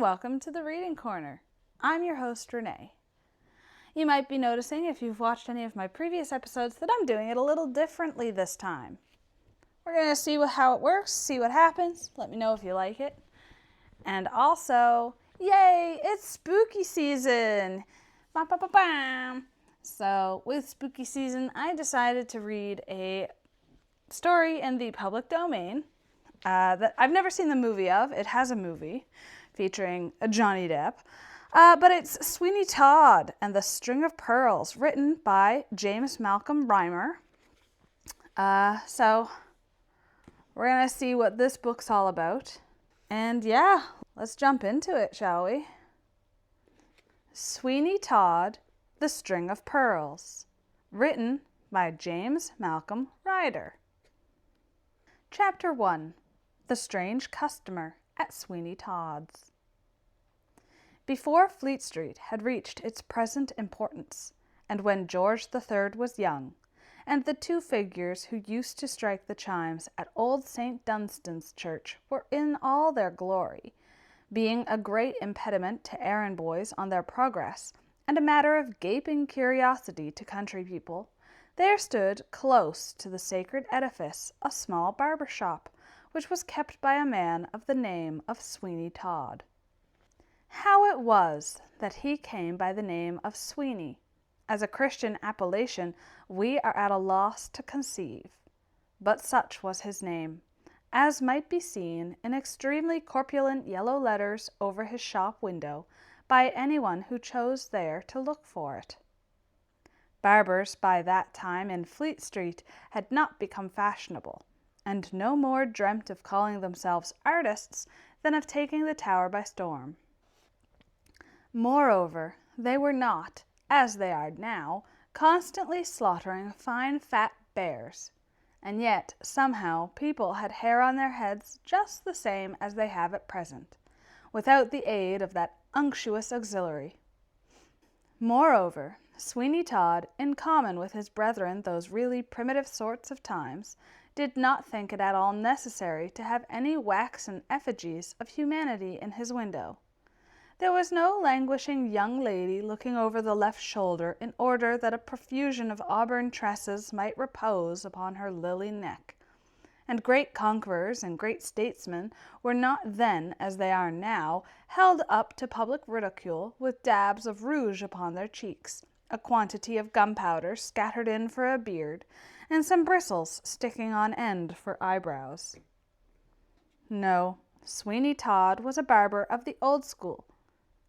welcome to the Reading Corner. I'm your host, Renee. You might be noticing, if you've watched any of my previous episodes, that I'm doing it a little differently this time. We're going to see how it works, see what happens. Let me know if you like it. And also, yay, it's spooky season! Ba-ba-ba-bam! So, with spooky season, I decided to read a story in the public domain that I've never seen the movie of. It has a movie featuring Johnny Depp. But it's Sweeny Todd and the String of Pearls, written by James Malcolm Rymer. So we're going to see what this book's all about. And yeah, let's jump into it, shall we? Sweeny Todd, the String of Pearls, written by James Malcolm Rymer. Chapter 1. The Strange Customer at Sweeny Todd's. Before Fleet Street had reached its present importance, and when George III was young, and the two figures who used to strike the chimes at old St. Dunstan's church were in all their glory, being a great impediment to errand boys on their progress, and a matter of gaping curiosity to country people, there stood close to the sacred edifice a small barber shop, which was kept by a man of the name of Sweeny Todd. How it was that he came by the name of Sweeny, as a Christian appellation, we are at a loss to conceive. But such was his name, as might be seen in extremely corpulent yellow letters over his shop window by anyone who chose there to look for it. Barbers by that time in Fleet Street had not become fashionable, and no more dreamt of calling themselves artists than of taking the Tower by storm. Moreover, they were not, as they are now, constantly slaughtering fine fat bears, and yet somehow people had hair on their heads just the same as they have at present, without the aid of that unctuous auxiliary. Moreover, Sweeny Todd, in common with his brethren those really primitive sorts of times, did not think it at all necessary to have any waxen effigies of humanity in his window. There was no languishing young lady looking over the left shoulder in order that a profusion of auburn tresses might repose upon her lily neck. And great conquerors and great statesmen were not then, as they are now, held up to public ridicule with dabs of rouge upon their cheeks, a quantity of gunpowder scattered in for a beard, and some bristles sticking on end for eyebrows. No, Sweeny Todd was a barber of the old school,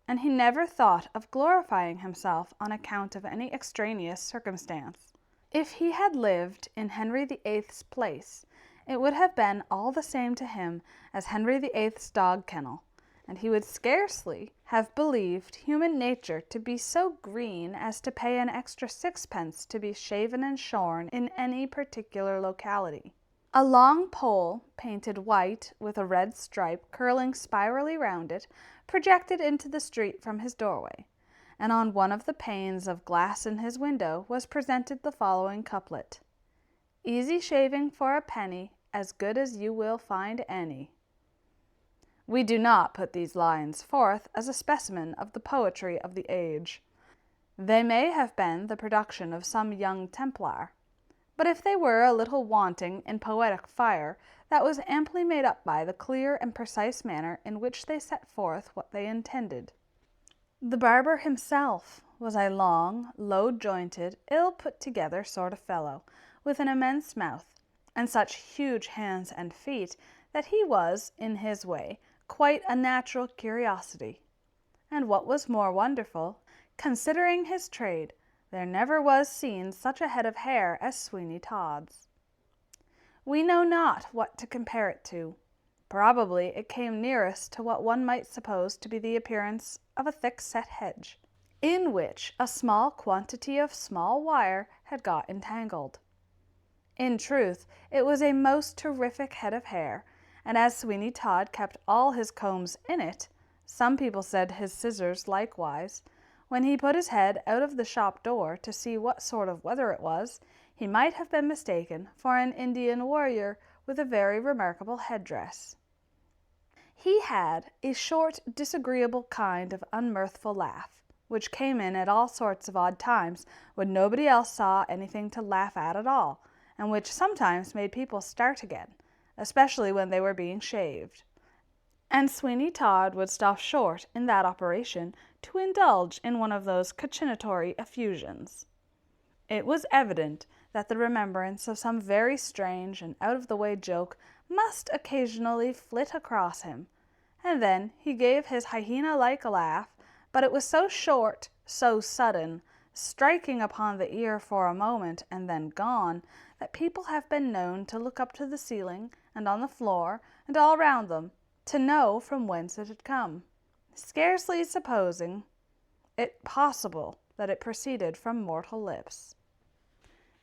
and he never thought of glorifying himself on account of any extraneous circumstance. If he had lived in Henry VIII's place, it would have been all the same to him as Henry VIII's dog kennel, and he would scarcely have believed human nature to be so green as to pay an extra 6pence to be shaven and shorn in any particular locality. A long pole, painted white with a red stripe curling spirally round it, projected into the street from his doorway, and on one of the panes of glass in his window was presented the following couplet: "Easy shaving for a penny, as good as you will find any." We do not put these lines forth as a specimen of the poetry of the age. They may have been the production of some young Templar, but if they were a little wanting in poetic fire, that was amply made up by the clear and precise manner in which they set forth what they intended. The barber himself was a long, low-jointed, ill-put-together sort of fellow, with an immense mouth, and such huge hands and feet that he was, in his way, quite a natural curiosity. And what was more wonderful, considering his trade, there never was seen such a head of hair as Sweeny Todd's. We know not what to compare it to. Probably it came nearest to what one might suppose to be the appearance of a thick-set hedge, in which a small quantity of small wire had got entangled. In truth, it was a most terrific head of hair, and as Sweeny Todd kept all his combs in it, some people said his scissors likewise, when he put his head out of the shop door to see what sort of weather it was, he might have been mistaken for an Indian warrior with a very remarkable headdress. He had a short, disagreeable kind of unmirthful laugh, which came in at all sorts of odd times when nobody else saw anything to laugh at all, and which sometimes made people start again, especially when they were being shaved. And Sweeny Todd would stop short in that operation to indulge in one of those cachinatory effusions. It was evident that the remembrance of some very strange and out-of-the-way joke must occasionally flit across him, and then he gave his hyena-like laugh, but it was so short, so sudden, striking upon the ear for a moment and then gone, that people have been known to look up to the ceiling and on the floor and all round them, to know from whence it had come, scarcely supposing it possible that it proceeded from mortal lips.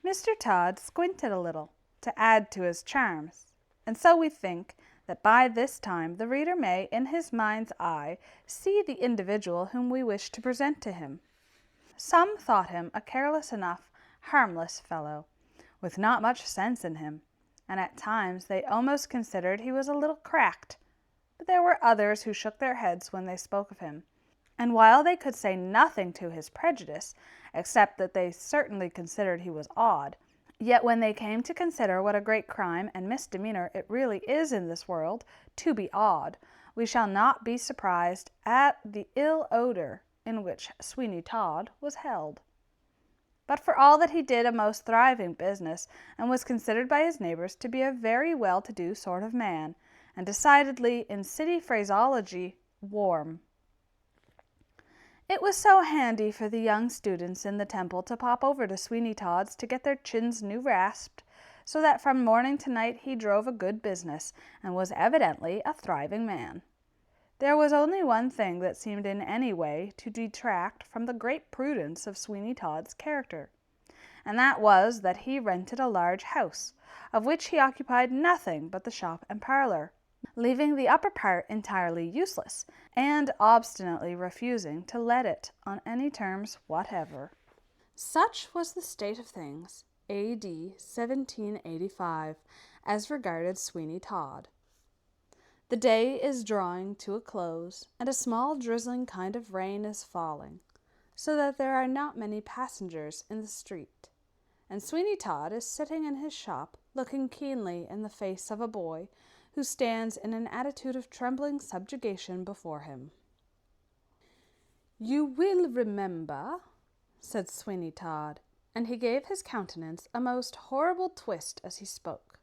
Mr. Todd squinted a little, to add to his charms, and so we think that by this time the reader may, in his mind's eye, see the individual whom we wish to present to him. Some thought him a careless enough, harmless fellow, with not much sense in him, and at times they almost considered he was a little cracked, but there were others who shook their heads when they spoke of him, and while they could say nothing to his prejudice, except that they certainly considered he was odd, yet when they came to consider what a great crime and misdemeanor it really is in this world to be odd, we shall not be surprised at the ill odor in which Sweeny Todd was held. But for all that he did a most thriving business, and was considered by his neighbors to be a very well-to-do sort of man, and decidedly, in city phraseology, warm. It was so handy for the young students in the Temple to pop over to Sweeny Todd's to get their chins new rasped, so that from morning to night he drove a good business, and was evidently a thriving man. There was only one thing that seemed in any way to detract from the great prudence of Sweeny Todd's character, and that was that he rented a large house, of which he occupied nothing but the shop and parlor, leaving the upper part entirely useless, and obstinately refusing to let it on any terms whatever. Such was the state of things, A.D. 1785, as regarded Sweeny Todd. The day is drawing to a close, and a small drizzling kind of rain is falling, so that there are not many passengers in the street, and Sweeny Todd is sitting in his shop, looking keenly in the face of a boy who stands in an attitude of trembling subjugation before him. "You will remember," said Sweeny Todd, and he gave his countenance a most horrible twist as he spoke.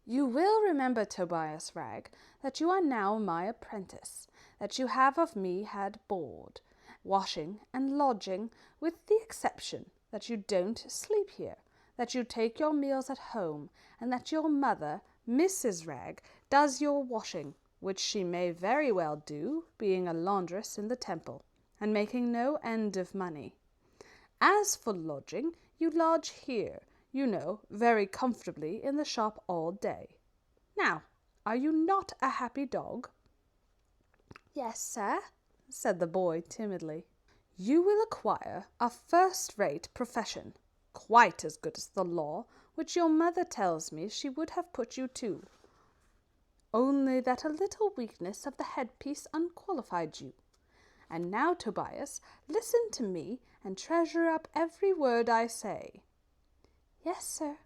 "You will remember, Tobias Ragg, that you are now my apprentice, that you have of me had board, washing, and lodging, with the exception that you don't sleep here, that you take your meals at home, and that your mother, Mrs. Ragg, does your washing, which she may very well do, being a laundress in the Temple, and making no end of money. As for lodging, you lodge here, you know, very comfortably in the shop all day. Now, are you not a happy dog?" "Yes, sir," said the boy timidly. "You will acquire a first-rate profession, quite as good as the law, which your mother tells me she would have put you to, only that a little weakness of the headpiece unqualified you. And now, Tobias, listen to me and treasure up every word I say." "Yes, sir."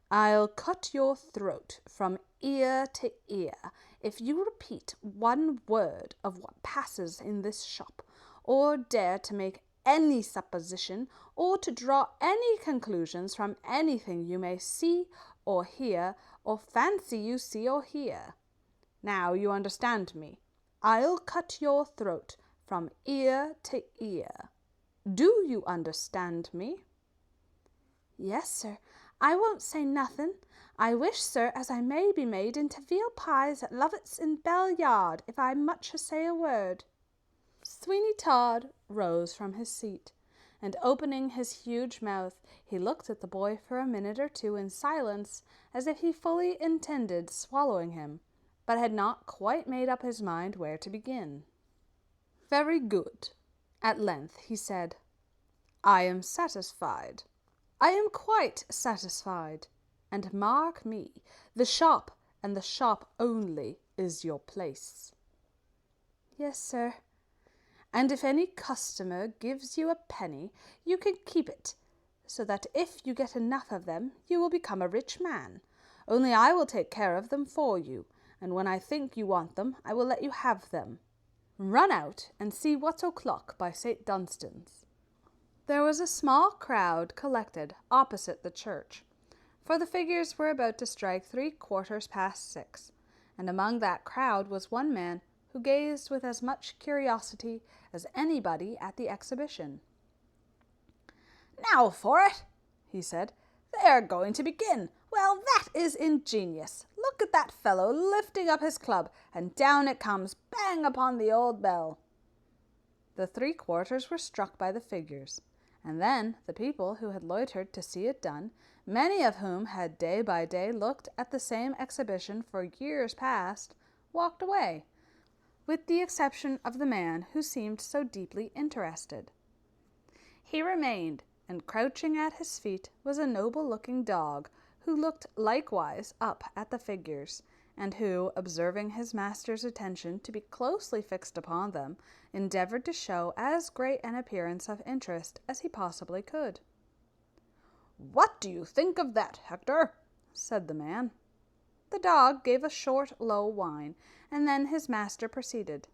"I'll cut your throat from ear to ear if you repeat one word of what passes in this shop, or dare to make any supposition, or to draw any conclusions from anything you may see or hear, or fancy you see or hear. Now you understand me. I'll cut your throat from ear to ear. Do you understand me?" "Yes, sir. I won't say nothin'. I wish, sir, as I may be made into veal pies at Lovett's in Bell Yard, if I much say a word." Sweeny Todd rose from his seat, and opening his huge mouth, he looked at the boy for a minute or two in silence, as if he fully intended swallowing him, but had not quite made up his mind where to begin. "Very good," at length he said. "I am satisfied. I am quite satisfied. And mark me, the shop, and the shop only, is your place." "Yes, sir." "And if any customer gives you a penny, you can keep it, so that if you get enough of them, you will become a rich man. Only I will take care of them for you, and when I think you want them, I will let you have them. Run out and see what's o'clock by St. Dunstan's." There was a small crowd collected opposite the church, for the figures were about to strike 6:15, and among that crowd was one man who gazed with as much curiosity as anybody at the exhibition. "Now for it," he said. "They are going to begin. Well, that is ingenious. Look at that fellow lifting up his club, and down it comes, bang upon the old bell." The 3/4 were struck by the figures, and then the people who had loitered to see it done, many of whom had day by day looked at the same exhibition for years past, walked away, with the exception of the man who seemed so deeply interested. He remained, and crouching at his feet was a noble-looking dog, who looked likewise up at the figures, and who, observing his master's attention to be closely fixed upon them, endeavored to show as great an appearance of interest as he possibly could. "What do you think of that, Hector?" said the man. The dog gave a short, low whine, and then his master proceeded.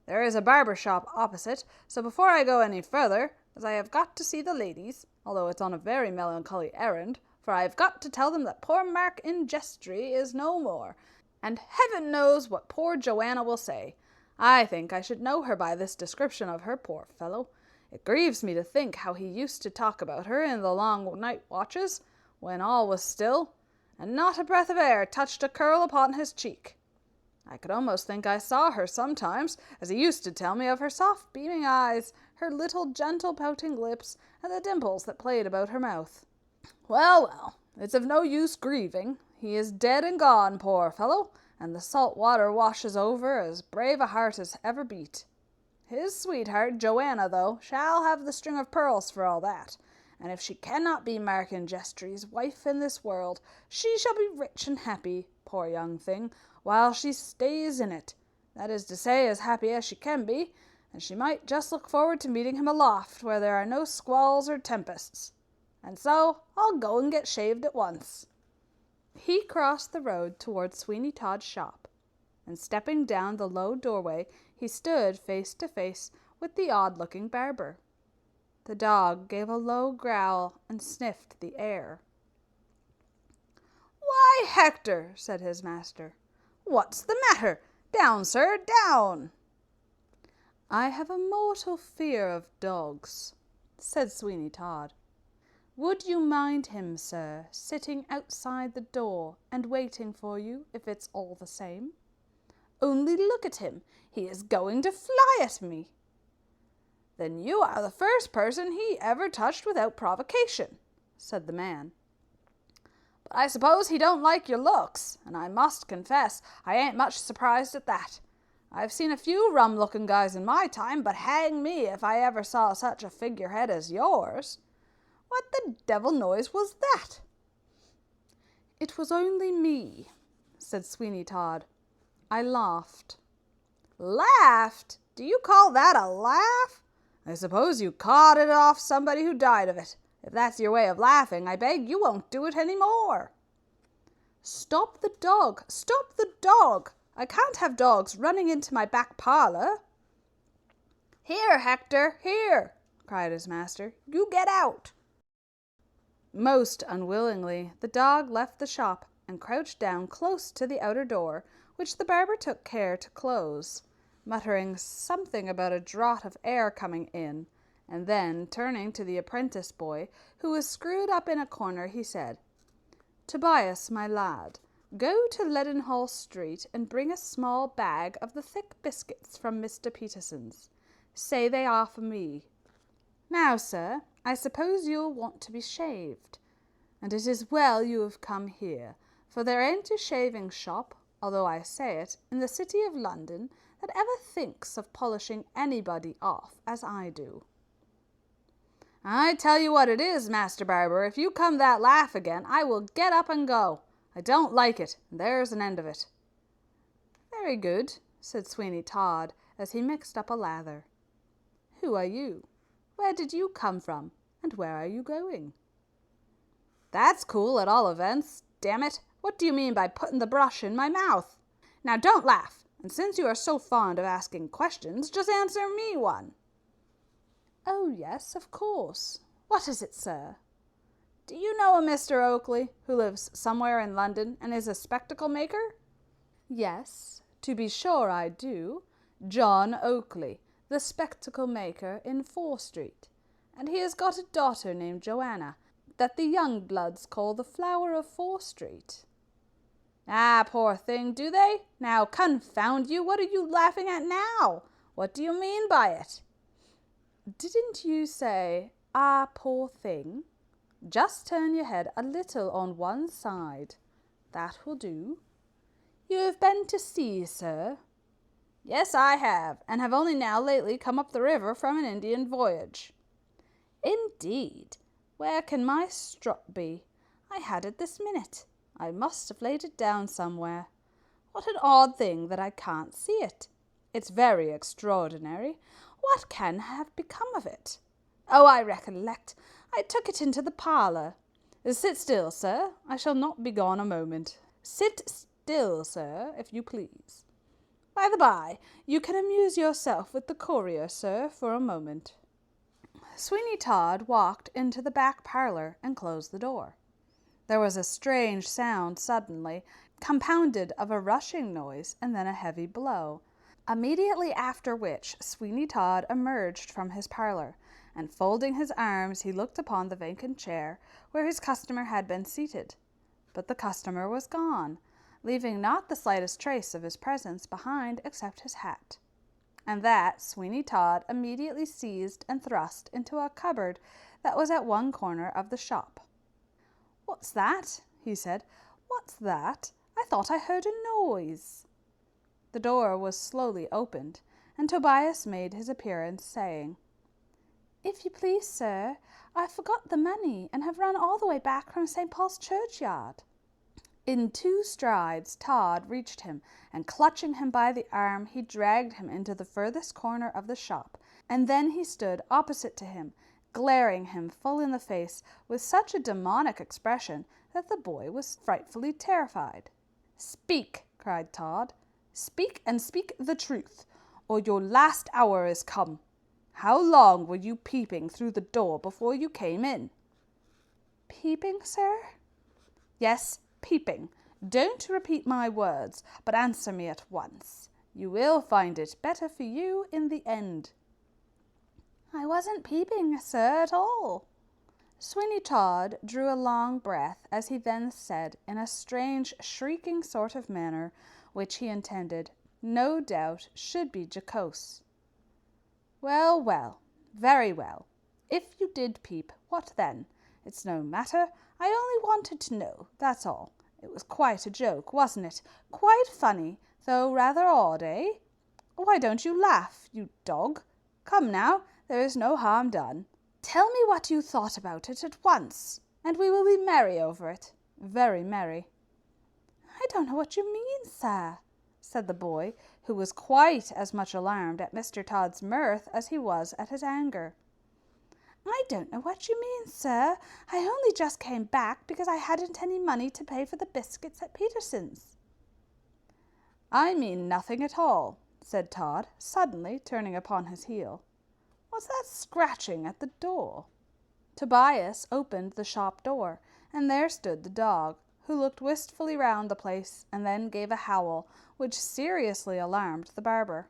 "There is a barber shop opposite, so before I go any further, as I have got to see the ladies, although it's on a very melancholy errand, for I have got to tell them that poor Mark in Jestry is no more, and heaven knows what poor Joanna will say. I think I should know her by this description of her, poor fellow. It grieves me to think how he used to talk about her in the long night watches, when all was still, and not a breath of air touched a curl upon his cheek. I could almost think I saw her sometimes, as he used to tell me of her soft beaming eyes, her little gentle pouting lips, and the dimples that played about her mouth. Well, well, it's of no use grieving. He is dead and gone, poor fellow, and the salt water washes over as brave a heart as ever beat. His sweetheart, Joanna, though, shall have the string of pearls for all that, and if she cannot be Mark and Jestry's wife in this world, she shall be rich and happy, poor young thing, while she stays in it, that is to say, as happy as she can be, and she might just look forward to meeting him aloft, where there are no squalls or tempests. And so I'll go and get shaved at once." He crossed the road towards Sweeny Todd's shop, and stepping down the low doorway, he stood face to face with the odd-looking barber. The dog gave a low growl and sniffed the air. "Why, Hector," said his master, "what's the matter? Down, sir, down." "I have a mortal fear of dogs," said Sweeny Todd. "Would you mind him, sir, sitting outside the door and waiting for you, if it's all the same?" "Only look at him. He is going to fly at me." "Then you are the first person he ever touched without provocation," said the man. "But I suppose he don't like your looks, and I must confess I ain't much surprised at that. I've seen a few rum-looking guys in my time, but hang me if I ever saw such a figurehead as yours. What the devil noise was that?" "It was only me," said Sweeny Todd. "I laughed." "Laughed? Do you call that a laugh? I suppose you caught it off somebody who died of it. If that's your way of laughing, I beg you won't do it any more." "Stop the dog! Stop the dog! I can't have dogs running into my back parlour." "Here, Hector, here!" cried his master. "You get out." Most unwillingly, the dog left the shop and crouched down close to the outer door, which the barber took care to close, muttering something about a draught of air coming in, and then, turning to the apprentice boy, who was screwed up in a corner, he said, "Tobias, my lad, go to Leadenhall Street and bring a small bag of the thick biscuits from Mr. Peterson's. Say they are for me. Now, sir, I suppose you'll want to be shaved, and it is well you have come here, for there ain't a shaving shop, although I say it, in the city of London that ever thinks of polishing anybody off as I do." "I tell you what it is, Master Barber, if you come that laugh again, I will get up and go. I don't like it, and there's an end of it." Very good, said Sweeny Todd as he mixed up a lather. Who are you? Where did you come from? And where are you going? That's cool at all events. Damn it, what do you mean by putting the brush in my mouth? Now don't laugh, and since you are so fond of asking questions, just answer me one. Oh yes, of course. What is it, sir? Do you know a Mr. Oakley who lives somewhere in London and is a spectacle maker? Yes, to be sure I do. John Oakley, the spectacle maker in Fore Street. And he has got a daughter named Joanna, that the young bloods call the flower of Fore Street. Ah, poor thing, do they? Now, confound you, what are you laughing at now? What do you mean by it? Didn't you say, ah, poor thing? Just turn your head a little on one side. That will do. You have been to sea, sir? Yes, I have, and have only now lately come up the river from an Indian voyage. Indeed. Where can my strop be? I had it this minute. I must have laid it down somewhere. What an odd thing that I can't see it. It's very extraordinary. What can have become of it? Oh, I recollect. I took it into the parlour. Sit still, sir. I shall not be gone a moment. Sit still, sir, if you please. By the by, you can amuse yourself with the courier, sir, for a moment. Sweeny Todd walked into the back parlour and closed the door. There was a strange sound suddenly, compounded of a rushing noise and then a heavy blow, immediately after which Sweeny Todd emerged from his parlour, and folding his arms he looked upon the vacant chair where his customer had been seated. But the customer was gone, leaving not the slightest trace of his presence behind except his hat. And that Sweeny Todd immediately seized and thrust into a cupboard that was at one corner of the shop. "What's that?" he said. "What's that? I thought I heard a noise." The door was slowly opened, and Tobias made his appearance, saying, "If you please, sir, I forgot the money and have run all the way back from St. Paul's churchyard." In 2 strides Todd reached him, and clutching him by the arm, he dragged him into the furthest corner of the shop, and then he stood opposite to him, glaring him full in the face with such a demonic expression that the boy was frightfully terrified. "Speak!" cried Todd. "Speak, and speak the truth, or your last hour is come. How long were you peeping through the door before you came in?" "Peeping, sir?" "Yes, peeping. Don't repeat my words, but answer me at once. You will find it better for you in the end." "I wasn't peeping, sir, at all." Sweeny Todd drew a long breath as he then said, in a strange, shrieking sort of manner, which he intended, no doubt, should be jocose, "Well, well, very well. If you did peep, what then? It's no matter. I only wanted to know, that's all. It was quite a joke, wasn't it? Quite funny, though rather odd, eh? Why don't you laugh, you dog? Come now, there is no harm done. Tell me what you thought about it at once, and we will be merry over it. Very merry." "I don't know what you mean, sir," said the boy, who was quite as much alarmed at Mr. Todd's mirth as he was at his anger. "I don't know what you mean, sir. I only just came back because I hadn't any money to pay for the biscuits at Peterson's." "I mean nothing at all," said Todd, suddenly turning upon his heel. "What's that scratching at the door?" Tobias opened the shop door, and there stood the dog, who looked wistfully round the place and then gave a howl which seriously alarmed the barber.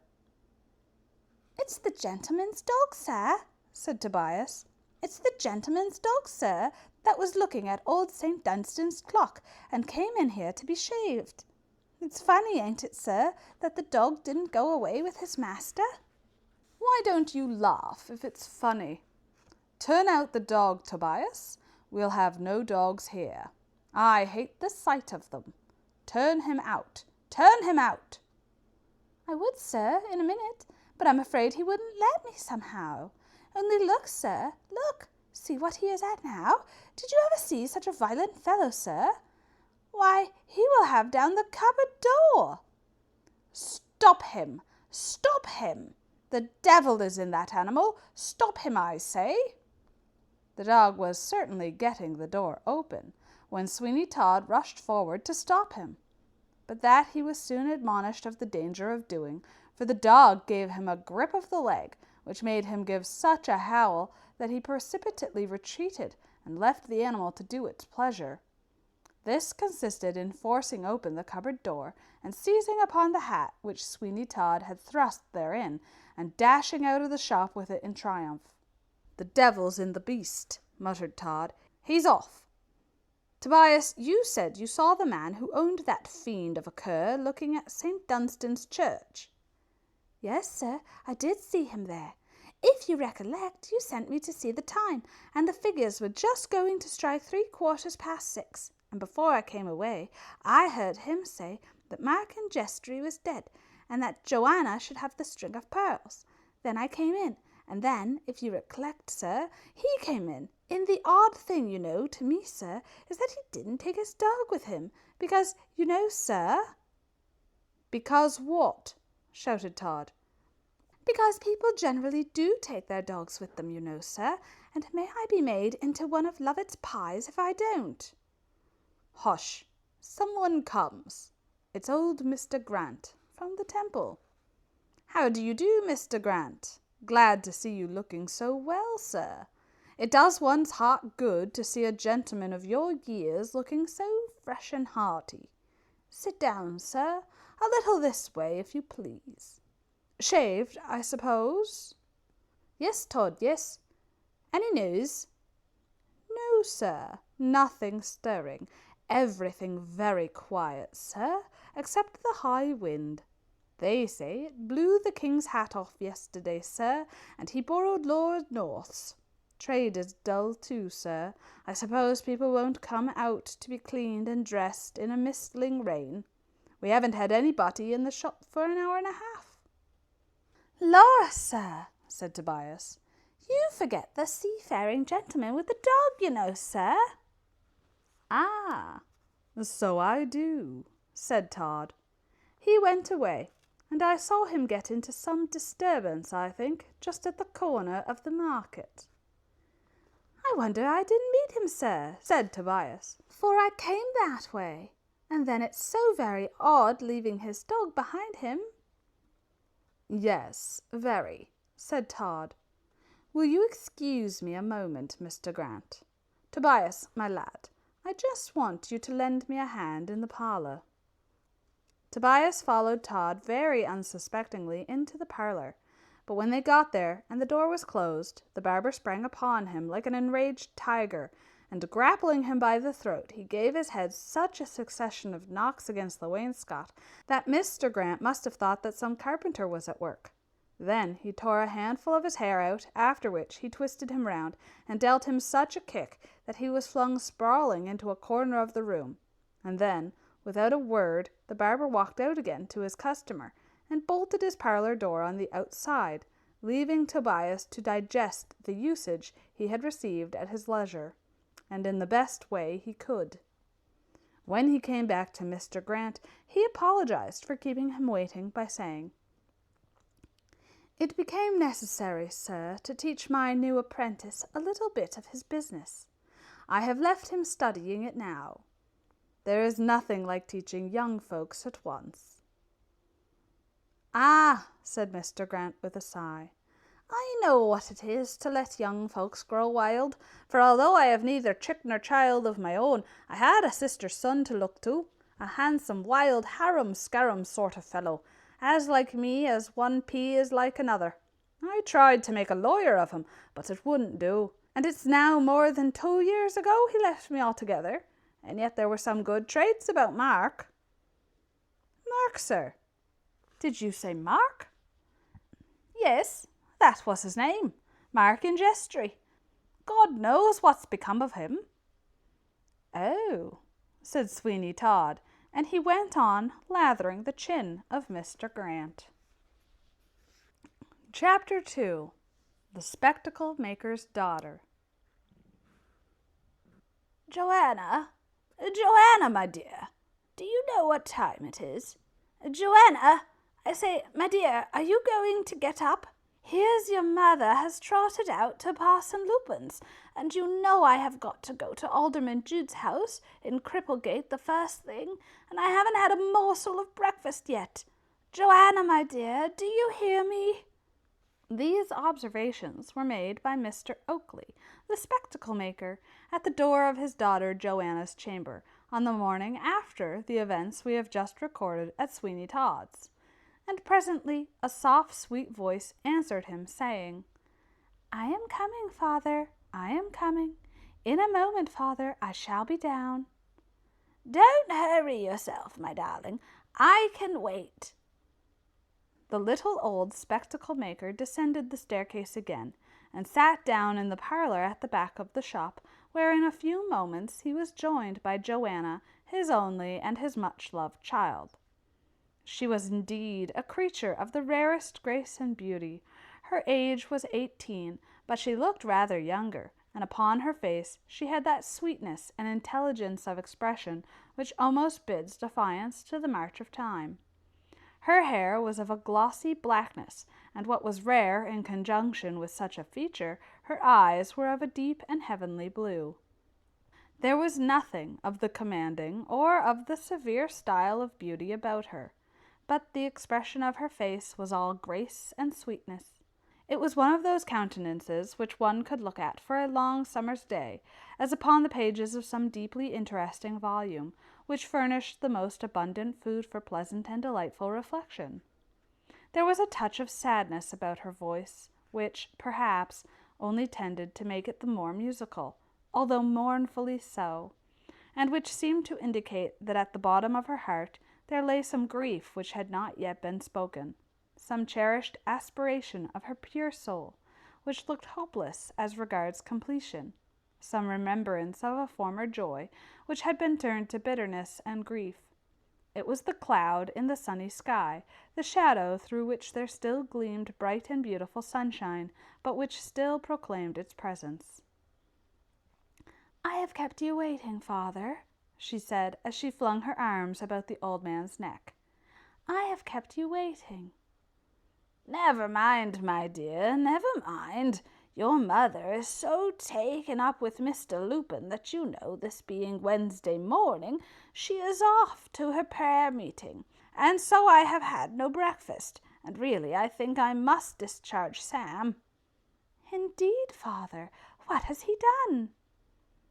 "It's the gentleman's dog, sir," said Tobias. "It's the gentleman's dog, sir, that was looking at old St. Dunstan's clock and came in here to be shaved. It's funny, ain't it, sir, that the dog didn't go away with his master?" "Why don't you laugh if it's funny? Turn out the dog, Tobias. We'll have no dogs here. I hate the sight of them. Turn him out. Turn him out." "I would, sir, in a minute, but I'm afraid he wouldn't let me somehow. Only look, sir, look. See what he is at now. Did you ever see such a violent fellow, sir? Why, he will have down the cupboard door." "Stop him! Stop him! The devil is in that animal! Stop him, I say!" The dog was certainly getting the door open, when Sweeny Todd rushed forward to stop him. But that he was soon admonished of the danger of doing, for the dog gave him a grip of the leg, which made him give such a howl that he precipitately retreated and left the animal to do its pleasure. This consisted in forcing open the cupboard door and seizing upon the hat which Sweeny Todd had thrust therein, and dashing out of the shop with it in triumph. "The devil's in the beast," muttered Todd. "He's off. Tobias, you said you saw the man who owned that fiend of a cur looking at St. Dunstan's church." "Yes, sir, I did see him there. If you recollect, you sent me to see the time, and the figures were just going to strike 6:15, and before I came away, I heard him say that Mark in Jestry was dead, and that Joanna should have the string of pearls. Then I came in, and then, if you recollect, sir, he came in. The odd thing, you know, to me, sir, is that he didn't take his dog with him, because, you know, sir—" "Because what?" shouted Todd. "Because people generally do take their dogs with them, you know, sir, and may I be made into one of Lovett's pies if I don't?" "Hush! Someone comes. It's old Mr. Grant from the Temple. How do you do, Mr. Grant? Glad to see you looking so well, sir. It does one's heart good to see a gentleman of your years looking so fresh and hearty. Sit down, sir, a little this way, if you please. Shaved, I suppose?" "Yes, Todd, yes. Any news?" "No, sir, nothing stirring. Everything very quiet, sir, except the high wind. They say it blew the king's hat off yesterday, sir, and he borrowed Lord North's. Trade is dull too, sir. I suppose people won't come out to be cleaned and dressed in a mistling rain. We haven't had anybody in the shop for an hour and a half." "Laura, sir," said Tobias, "you forget the seafaring gentleman with the dog, you know, sir." "Ah, so I do," said Todd. "He went away, and I saw him get into some disturbance, I think, just at the corner of the market." "I wonder I didn't meet him, sir," said Tobias, "for I came that way, and then it's so very odd leaving his dog behind him." "Yes, very," said Todd. "Will you excuse me a moment, Mr. Grant? Tobias, my lad, I just want you to lend me a hand in the parlour." Tobias followed Todd very unsuspectingly into the parlour, but when they got there and the door was closed, the barber sprang upon him like an enraged tiger, and grappling him by the throat, he gave his head such a succession of knocks against the wainscot that Mr. Grant must have thought that some carpenter was at work. Then he tore a handful of his hair out, after which he twisted him round and dealt him such a kick that he was flung sprawling into a corner of the room, and then, without a word, the barber walked out again to his customer and bolted his parlour door on the outside, leaving Tobias to digest the usage he had received at his leisure, and in the best way he could. When he came back to Mr. Grant, he apologized for keeping him waiting by saying, "It became necessary, sir, to teach my new apprentice a little bit of his business. I have left him studying it now. There is nothing like teaching young folks at once." "Ah," said Mr. Grant with a sigh, "I know what it is to let young folks grow wild, for although I have neither chick nor child of my own, I had a sister's son to look to, a handsome, wild, harum-scarum sort of fellow, as like me as one pea is like another. I tried to make a lawyer of him, but it wouldn't do, and it's now more than 2 years ago he left me altogether, and yet there were some good traits about Mark." "Mark, sir? Did you say Mark?" "Yes, that was his name, Mark in Jestry. God knows what's become of him." "Oh," said Sweeny Todd, and he went on lathering the chin of Mr. Grant. Chapter 2. The Spectacle Maker's Daughter. Joanna, my dear, do you know what time it is? Joanna, I say, my dear, are you going to get up? Here's your mother has trotted out to Parson Lupin's, and you know I have got to go to Alderman Jude's house in Cripplegate the first thing, and I haven't had a morsel of breakfast yet. Joanna, my dear, do you hear me?" These observations were made by Mr. Oakley, the spectacle maker, at the door of his daughter Joanna's chamber, on the morning after the events we have just recorded at Sweeny Todd's. And presently a soft, sweet voice answered him, saying, "I am coming, father, I am coming. In a moment, father, I shall be down." "Don't hurry yourself, my darling. I can wait." The little old spectacle maker descended the staircase again, and sat down in the parlor at the back of the shop, where in a few moments he was joined by Joanna, his only and his much-loved child. She was indeed a creature of the rarest grace and beauty. Her age was 18, but she looked rather younger, and upon her face she had that sweetness and intelligence of expression which almost bids defiance to the march of time. Her hair was of a glossy blackness, and what was rare in conjunction with such a feature, her eyes were of a deep and heavenly blue. There was nothing of the commanding or of the severe style of beauty about her, but the expression of her face was all grace and sweetness. It was one of those countenances which one could look at for a long summer's day, as upon the pages of some deeply interesting volume, which furnished the most abundant food for pleasant and delightful reflection. There was a touch of sadness about her voice, which, perhaps, only tended to make it the more musical, although mournfully so, and which seemed to indicate that at the bottom of her heart there lay some grief which had not yet been spoken, some cherished aspiration of her pure soul, which looked hopeless as regards completion, some remembrance of a former joy which had been turned to bitterness and grief. It was the cloud in the sunny sky, the shadow through which there still gleamed bright and beautiful sunshine, but which still proclaimed its presence. "I have kept you waiting, father," she said, as she flung her arms about the old man's neck. "I have kept you waiting." "Never mind, my dear, never mind. Your mother is so taken up with Mr. Lupin that you know, this being Wednesday morning, she is off to her prayer meeting, and so I have had no breakfast, and really I think I must discharge Sam." "Indeed, father, what has he done?"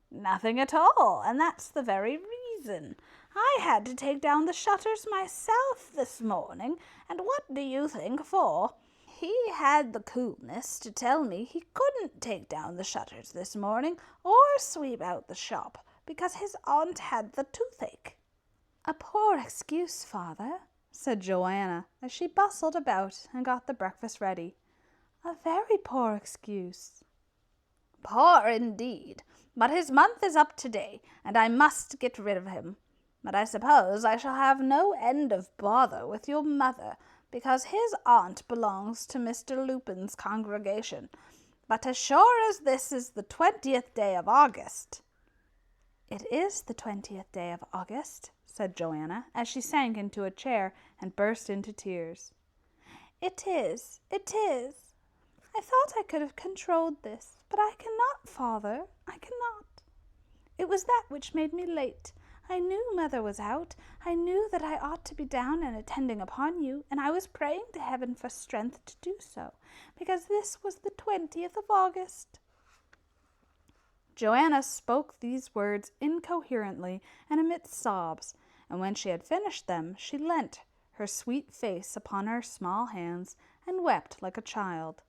"Nothing at all, and that's the very reason. I had to take down the shutters myself this morning, and what do you think for? He had the coolness to tell me he couldn't take down the shutters this morning or sweep out the shop because his aunt had the toothache." "A poor excuse, father," said Joanna, as she bustled about and got the breakfast ready. "A very poor excuse." "Poor indeed, but his month is up today, and I must get rid of him. But I suppose I shall have no end of bother with your mother, because his aunt belongs to Mr. Lupin's congregation. But as sure as this is the 20th day of August—" "It is the 20th day of August," said Joanna, as she sank into a chair and burst into tears. "It is, it is. I thought I could have controlled this, but I cannot, father, I cannot. It was that which made me late. I knew mother was out. I knew that I ought to be down and attending upon you, and I was praying to heaven for strength to do so, because this was the 20th of August. Joanna spoke these words incoherently and amidst sobs, and when she had finished them, she leant her sweet face upon her small hands and wept like a child.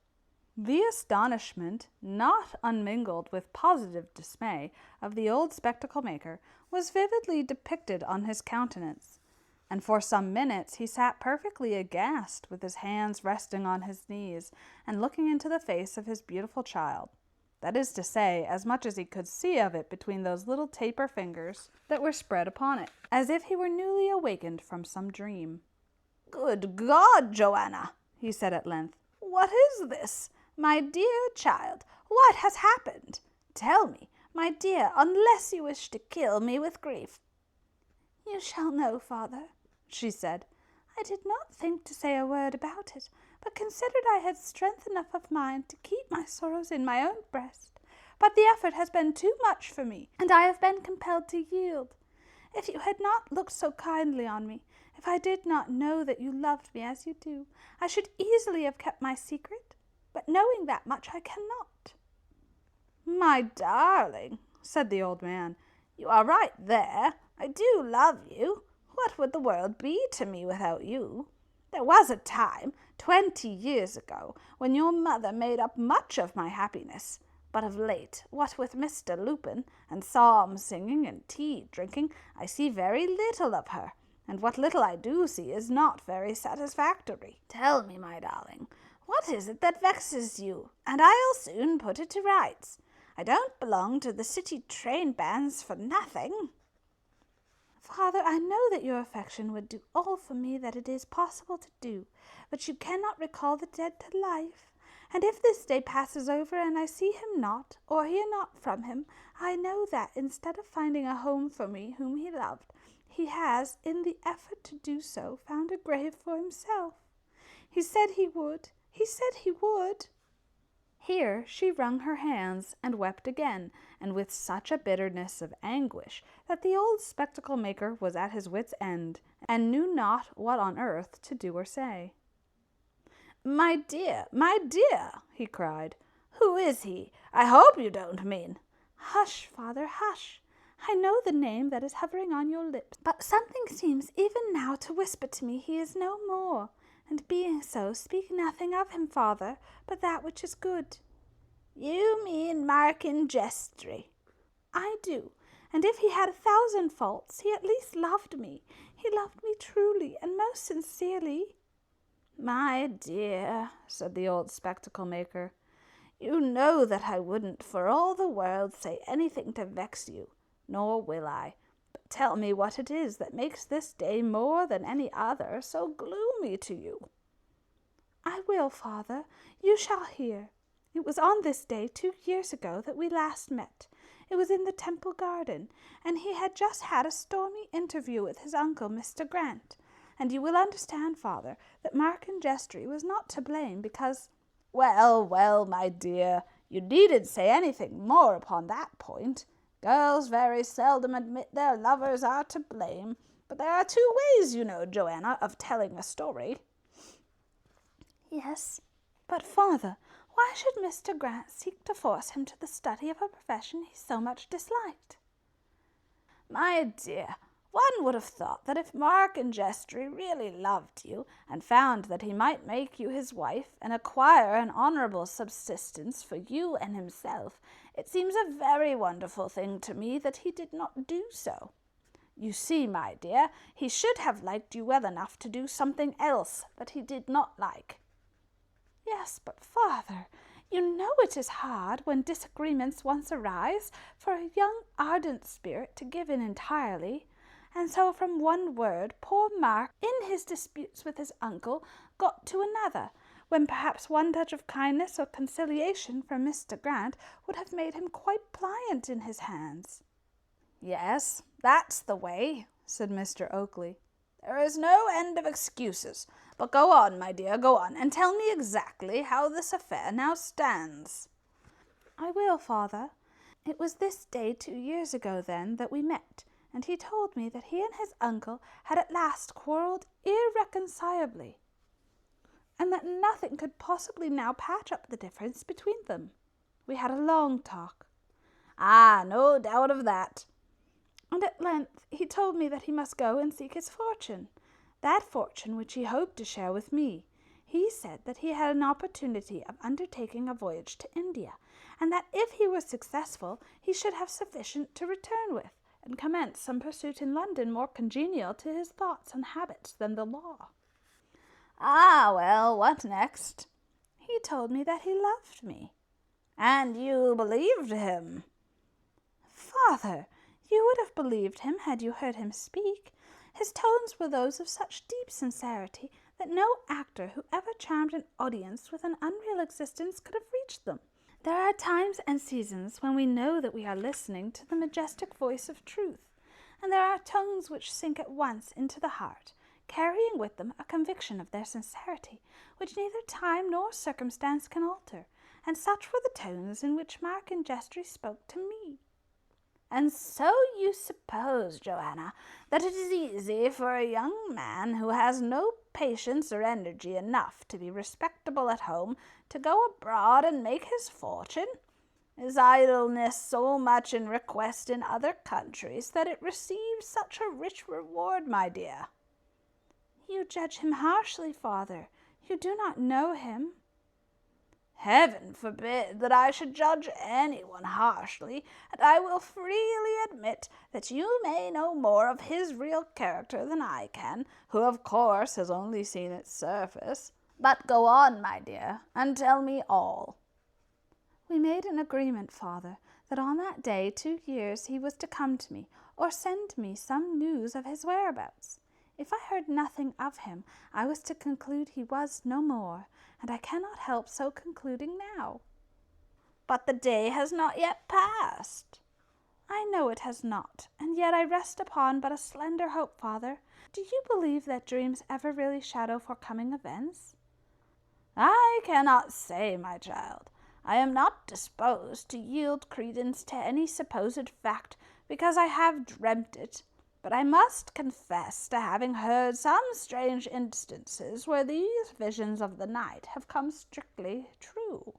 The astonishment, not unmingled with positive dismay, of the old spectacle maker was vividly depicted on his countenance, and for some minutes he sat perfectly aghast, with his hands resting on his knees and looking into the face of his beautiful child. That is to say, as much as he could see of it between those little taper fingers that were spread upon it, as if he were newly awakened from some dream. "Good God, Joanna," he said at length, "what is this? My dear child, what has happened? Tell me, my dear, unless you wish to kill me with grief." "You shall know, father," she said. I did not think to say a word about it, but considered I had strength enough of mind to keep my sorrows in my own breast. But the effort has been too much for me, and I have been compelled to yield. If you had not looked so kindly on me, if I did not know that you loved me as you do, I should easily have kept my secret, but knowing that much I cannot." "My darling," said the old man, "you are right there. I do love you. What would the world be to me without you? There was a time, 20 years ago, when your mother made up much of my happiness. But of late, what with Mr. Lupin, and psalm singing, and tea drinking, I see very little of her, and what little I do see is not very satisfactory. Tell me, my darling, what is it that vexes you, and I'll soon put it to rights. I don't belong to the city train bands for nothing." "Father, I know that your affection would do all for me that it is possible to do, but you cannot recall the dead to life. And if this day passes over and I see him not, or hear not from him, I know that, instead of finding a home for me whom he loved, he has, in the effort to do so, found a grave for himself. He said he would. He said he would." Here she wrung her hands and wept again, and with such a bitterness of anguish that the old spectacle-maker was at his wit's end, and knew not what on earth to do or say. My dear," he cried, "who is he? I hope you don't mean—" "Hush, father, hush! I know the name that is hovering on your lips, but something seems even now to whisper to me he is no more. And being so, speak nothing of him, father, but that which is good." "You mean Markin Jestry?" "I do, and if he had 1,000 faults, he at least loved me. He loved me truly and most sincerely." "My dear," said the old spectacle-maker, "you know that I wouldn't for all the world say anything to vex you, nor will I. But tell me what it is that makes this day more than any other so gloomy to you." "I will, father. You shall hear. It was on this day 2 years ago that we last met. It was in the Temple Garden, and he had just had a stormy interview with his uncle, Mr. Grant. And you will understand, father, that Markin Jestry was not to blame because—" Well, well, my dear, you needn't say anything more upon that point. Girls very seldom admit their lovers are to blame, but there are 2 ways, you know, Joanna, of telling a story." "Yes, but father, why should Mr. Grant seek to force him to the study of a profession he so much disliked?" "My dear, one would have thought that if Markin Jestry really loved you, and found that he might make you his wife, and acquire an honourable subsistence for you and himself, it seems a very wonderful thing to me that he did not do so. You see, my dear, he should have liked you well enough to do something else that he did not like." "Yes, but father, you know it is hard, when disagreements once arise, for a young ardent spirit to give in entirely. And so from one word poor Mark, in his disputes with his uncle, got to another, when perhaps one touch of kindness or conciliation from Mr. Grant would have made him quite pliant in his hands." "Yes, that's the way," said Mr. Oakley. "There is no end of excuses. But go on, my dear, go on, and tell me exactly how this affair now stands." "I will, father. It was this day 2 years ago, then, that we met, and he told me that he and his uncle had at last quarrelled irreconcilably, and that nothing could possibly now patch up the difference between them. We had a long talk." "Ah, no doubt of that." "And at length he told me that he must go and seek his fortune, that fortune which he hoped to share with me. He said that he had an opportunity of undertaking a voyage to India, and that if he were successful he should have sufficient to return with, and commence some pursuit in London more congenial to his thoughts and habits than the law." "Ah, well, what next?" "He told me that he loved me." "And you believed him?" "Father, you would have believed him had you heard him speak. His tones were those of such deep sincerity that no actor who ever charmed an audience with an unreal existence could have reached them. There are times and seasons when we know that we are listening to the majestic voice of truth, and there are tones which sink at once into the heart, carrying with them a conviction of their sincerity, which neither time nor circumstance can alter, and such were the tones in which Mark and Jestry spoke to me. And so you suppose, Joanna, that it is easy for a young man who has no patience or energy enough to be respectable at home to go abroad and make his fortune? Is idleness so much in request in other countries that it receives such a rich reward, my dear? You judge him harshly, father. You do not know him. Heaven forbid that I should judge anyone harshly, and I will freely admit that you may know more of his real character than I can, who of course has only seen its surface. But go on, my dear, and tell me all. We made an agreement, father, that on that day 2 years he was to come to me, or send me some news of his whereabouts. If I heard nothing of him, I was to conclude he was no more, and I cannot help so concluding now. But the day has not yet passed. I know it has not, and yet I rest upon but a slender hope, father. Do you believe that dreams ever really shadow forecoming events? I cannot say, my child. I am not disposed to yield credence to any supposed fact because I have dreamt it, but I must confess to having heard some strange instances where these visions of the night have come strictly true.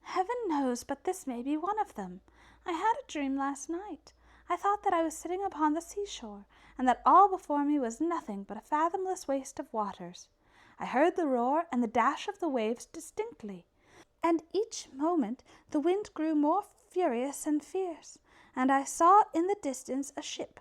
Heaven knows but this may be one of them. I had a dream last night. I thought that I was sitting upon the seashore, and that all before me was nothing but a fathomless waste of waters. I heard the roar and the dash of the waves distinctly, and each moment the wind grew more furious and fierce, and I saw in the distance a ship.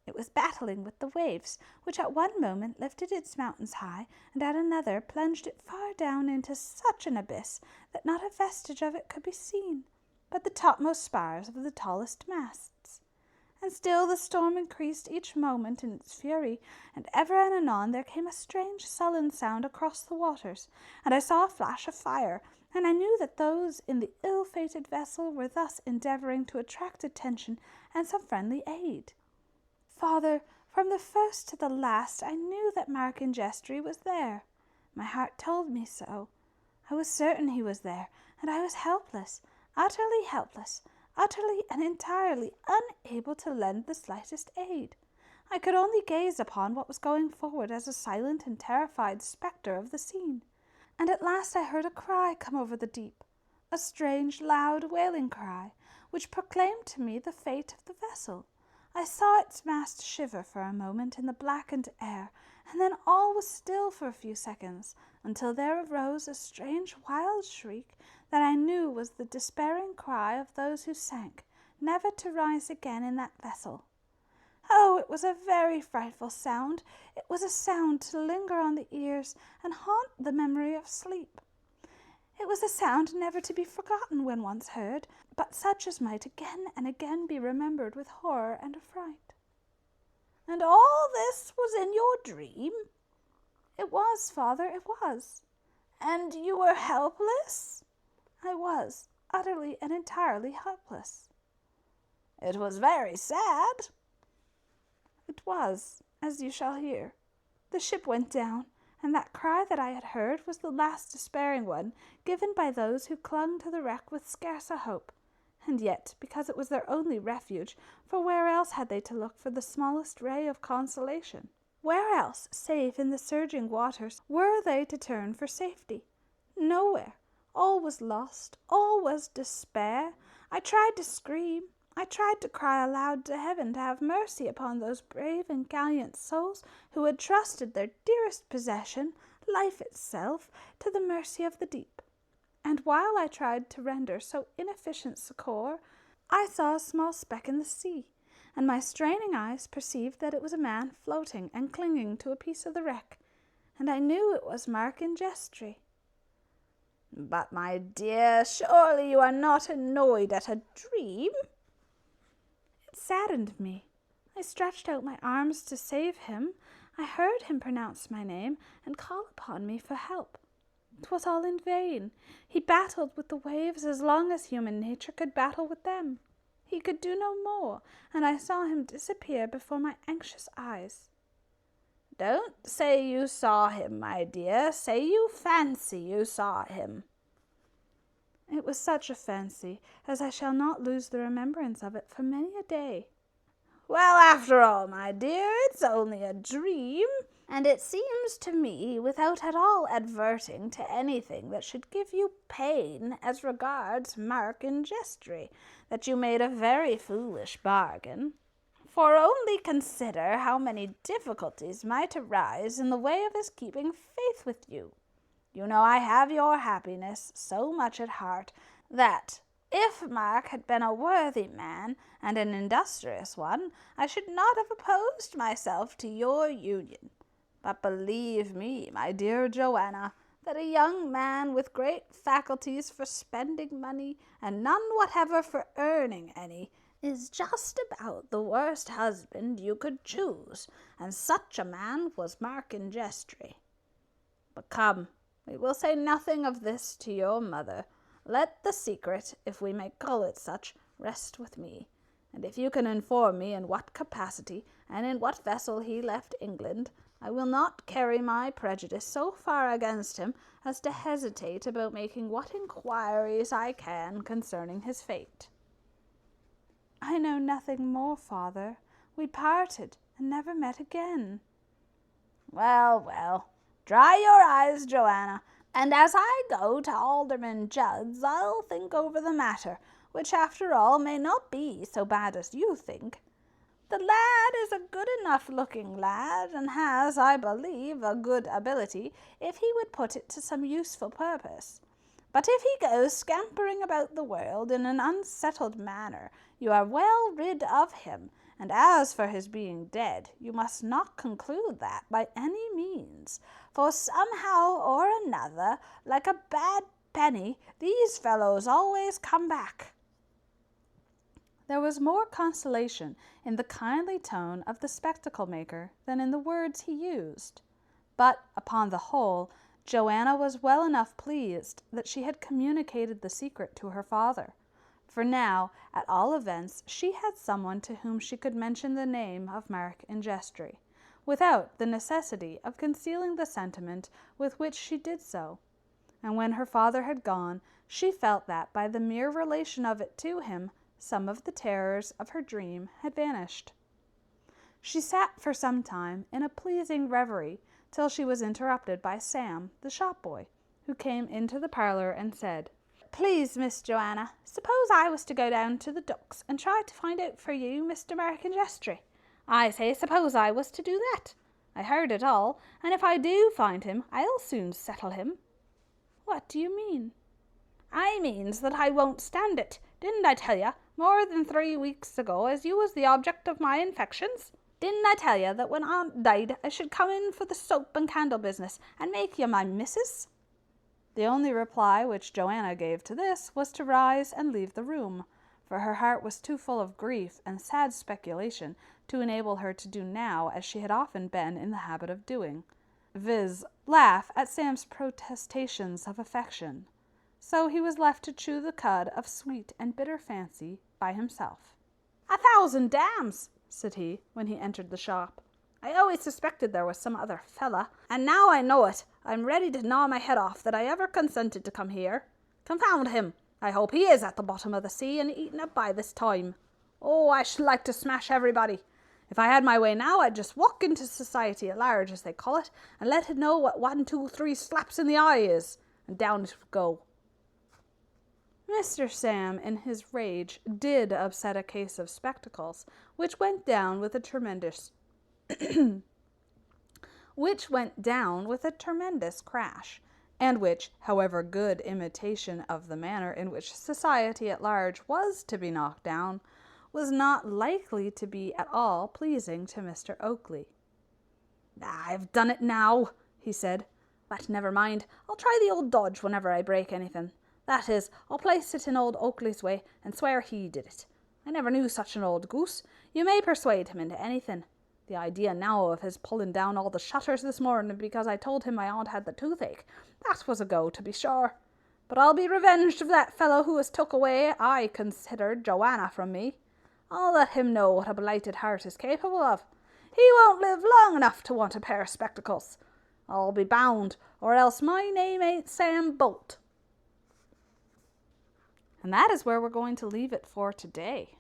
It was battling with the waves, which at one moment lifted its mountains high, and at another plunged it far down into such an abyss that not a vestige of it could be seen, but the topmost spars of the tallest masts. And still the storm increased each moment in its fury, and ever and anon there came a strange sullen sound across the waters, and I saw a flash of fire, and I knew that those in the ill-fated vessel were thus endeavouring to attract attention and some friendly aid. Father, from the first to the last I knew that Mark and Jestry was there. My heart told me so. I was certain he was there, and I was helpless, utterly and entirely unable to lend the slightest aid. I could only gaze upon what was going forward as a silent and terrified spectre of the scene. And at last I heard a cry come over the deep, a strange, loud, wailing cry, which proclaimed to me the fate of the vessel. I saw its mast shiver for a moment in the blackened air, and then all was still for a few seconds, until there arose a strange wild shriek that I knew was the despairing cry of those who sank, never to rise again in that vessel. Oh, it was a very frightful sound. It was a sound to linger on the ears and haunt the memory of sleep. It was a sound never to be forgotten when once heard, but such as might again and again be remembered with horror and affright. And all this was in your dream? It was, father, it was. And you were helpless? I was, utterly and entirely helpless. It was very sad. It was, as you shall hear. The ship went down, and that cry that I had heard was the last despairing one given by those who clung to the wreck with scarce a hope, and yet because it was their only refuge, for where else had they to look for the smallest ray of consolation? Where else, save in the surging waters, were they to turn for safety? Nowhere. All was lost. All was despair. I tried to scream. I tried to cry aloud to heaven to have mercy upon those brave and gallant souls who had trusted their dearest possession, life itself, to the mercy of the deep. And while I tried to render so inefficient succour, I saw a small speck in the sea, and my straining eyes perceived that it was a man floating and clinging to a piece of the wreck, and I knew it was Mark and Jestry. But, my dear, surely you are not annoyed at a dream? It saddened me. I stretched out my arms to save him. I heard him pronounce my name and call upon me for help. It was all in vain. He battled with the waves as long as human nature could battle with them. He could do no more, and I saw him disappear before my anxious eyes. Don't say you saw him, my dear. Say you fancy you saw him. It was such a fancy as I shall not lose the remembrance of it for many a day. Well, after all, my dear, it's only a dream, and it seems to me, without at all adverting to anything that should give you pain as regards Mark and Jestry, that you made a very foolish bargain. For only consider how many difficulties might arise in the way of his keeping faith with you. You know I have your happiness so much at heart that, if Mark had been a worthy man and an industrious one, I should not have opposed myself to your union. But believe me, my dear Joanna, that a young man with great faculties for spending money and none whatever for earning any is just about the worst husband you could choose, and such a man was Mark Jestry. But come, we will say nothing of this to your mother. Let the secret, if we may call it such, rest with me, and if you can inform me in what capacity and in what vessel he left England, I will not carry my prejudice so far against him as to hesitate about making what inquiries I can concerning his fate. I know nothing more, father. We parted and never met again. Well, well, dry your eyes, Joanna, and as I go to Alderman Judd's, I'll think over the matter, which after all may not be so bad as you think. The lad is a good enough looking lad, and has, I believe, a good ability, if he would put it to some useful purpose. But if he goes scampering about the world in an unsettled manner, you are well rid of him, and as for his being dead, you must not conclude that by any means, for somehow or another, like a bad penny, these fellows always come back. There was more consolation in the kindly tone of the spectacle maker than in the words he used. But, upon the whole, Joanna was well enough pleased that she had communicated the secret to her father, for now, at all events, she had someone to whom she could mention the name of Mark Jestry, without the necessity of concealing the sentiment with which she did so. And when her father had gone, she felt that by the mere relation of it to him, some of the terrors of her dream had vanished. She sat for some time in a pleasing reverie, till she was interrupted by Sam, the shop-boy, who came into the parlour and said, "Please, Miss Joanna, suppose I was to go down to the Ducks and try to find out for you Mr. Mark Jestry. I say, suppose I was to do that. I heard it all, and if I do find him, I'll soon settle him." "What do you mean?" "I means that I won't stand it. Didn't I tell you, more than 3 weeks ago, as you was the object of my infections? Didn't I tell you that when Aunt died I should come in for the soap and candle business, and make you my missus?" The only reply which Joanna gave to this was to rise and leave the room, for her heart was too full of grief and sad speculation to enable her to do now as she had often been in the habit of doing, viz., laugh at Sam's protestations of affection. So he was left to chew the cud of sweet and bitter fancy by himself. "1,000 damns!" said he, when he entered the shop. "I always suspected there was some other fella, and now I know it, I'm ready to gnaw my head off that I ever consented to come here. Confound him! I hope he is at the bottom of the sea and eaten up by this time. Oh, I should like to smash everybody. If I had my way now, I'd just walk into society at large, as they call it, and let it know what 1, 2, 3 slaps in the eye is, and down it would go." Mr. Sam, in his rage, did upset a case of spectacles, which went down with a tremendous crash, and which, however good imitation of the manner in which society at large was to be knocked down, was not likely to be at all pleasing to Mr. Oakley. "I've done it now," he said. "But never mind, I'll try the old dodge whenever I break anything. That is, I'll place it in old Oakley's way and swear he did it. I never knew such an old goose. You may persuade him into anything. The idea now of his pulling down all the shutters this morning because I told him my aunt had the toothache. That was a go, to be sure. But I'll be revenged of that fellow who has took away, I consider, Joanna from me. I'll let him know what a blighted heart is capable of. He won't live long enough to want a pair of spectacles, I'll be bound, or else my name ain't Sam Bolt. And that is where we're going to leave it for today.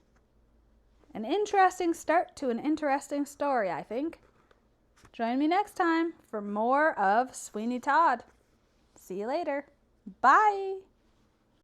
An interesting start to an interesting story, I think. Join me next time for more of Sweeny Todd. See you later. Bye.